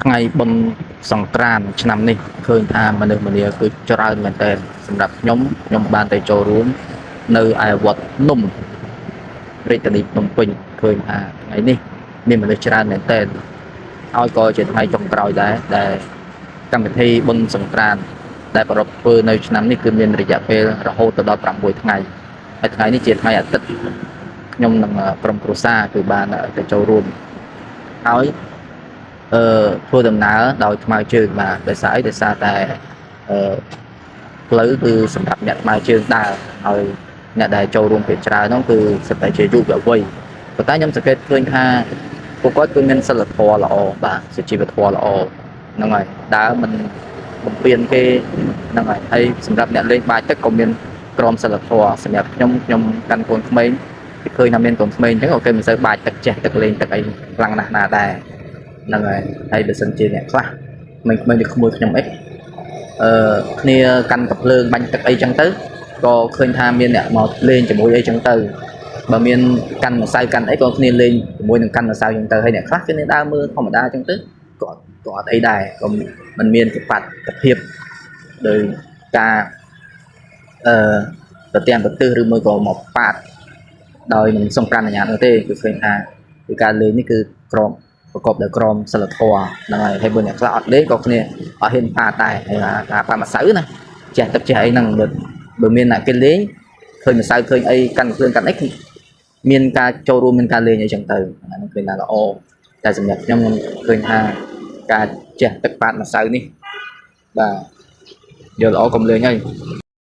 ថ្ងៃបុណ្យសង្ក្រាន្តឆ្នាំនេះឃើញថាមនុស្សម្នាគឺច្រើនមែនទែនសម្រាប់ខ្ញុំបានទៅចូលរួមនៅឯវត្តនំរាជធានីភ្នំពេញឃើញថាថ្ងៃនេះមានមនុស្សច្រើនមែនទែនហើយក៏ជាថ្ងៃចុងក្រោយដែរដែលកម្មវិធីបុណ្យសង្ក្រាន្តដែលប្រារព្ធធ្វើនៅឆ្នាំនេះគឺមានរយៈពេលរហូតដល់6ថ្ងៃហើយថ្ងៃនេះជាថ្ងៃអាទិត្យខ្ញុំនិងក្រុមគ្រួសារគឺបានទៅចូលរួមហើយធ្វើដំណើរដោយថ្មើរជើងបាទដោយសារតែផ្លូវគឺសម្រាប់អ្នកថ្មើរជើងដើរហើយអ្នកដែលចូលរួមភាគច្រើននោះគឺសិតតែជាយុវវ័យប៉ុន្តែខ្ញុំសង្កេតឃើញថាពួកគាត់គឺមានសិលធម៌ល្អបាទសុជីវធម៌ល្អហ្នឹងហើយដើរមិនបំពេញគេហ្នឹងហើយសម្រាប់អ្នកលេងបាល់ទឹកក៏មានក្រមសិលធម៌សម្រាប់ខ្ញុំកាន់កូនក្មេងគេឃើញថាមានកូនក្មេងអញ្ចឹងអូខេមិនសូវបាល់ទឹកចេះទឹកលេងទឹកអីខ្លាំងណាស់ណាដែរហ្នឹងហើយបើសិនជាអ្នកខ្លះមិនទៅក្មួយខ្ញុំអីគ្នាកាន់កាភ្លើងបាញ់ទឹកអីចឹងទៅក៏ឃើញថាមានអ្នកមកលេងជាមួយអីចឹងទៅបើមានកាន់ម្សៅកាន់អីក៏គ្នាលេងជាមួយនឹងកាន់ម្សៅចឹងទៅហើយអ្នកខ្លះគ្នាដើរមើលធម្មតាចឹងទៅក៏អត់អីដែរក៏មិនមានកិបាតុភាពដោយការប្រទាំងប្រទិសឬមួយក៏មកប៉ាតដោយមិនសុំប្រញ្ញាតនោះទេគឺឃើញថាគឺការលេងនេះគឺក្រមប្រកបដោយក្រមសិលធម៌ហ្នឹងហើយបើអ្នកខ្លះអត់លេងក៏គ្នាអត់ហ៊ានប៉ាតដែរហើយថាប៉ាម្សៅណាចេះទឹកចេះអីហ្នឹងបើមានអ្នកគេលេងឃើញម្សៅឃើញអីកាន់គ្រឿងកាន់អីមានការចូលរួមមានការលេងអីចឹងទៅហ្នឹងឃើញថាល្អតែសម្រាប់ខ្ញុំឃើញថាការចេះទឹកប៉ាតម្សៅនេះបាទយកល្អកុំលេងហើយ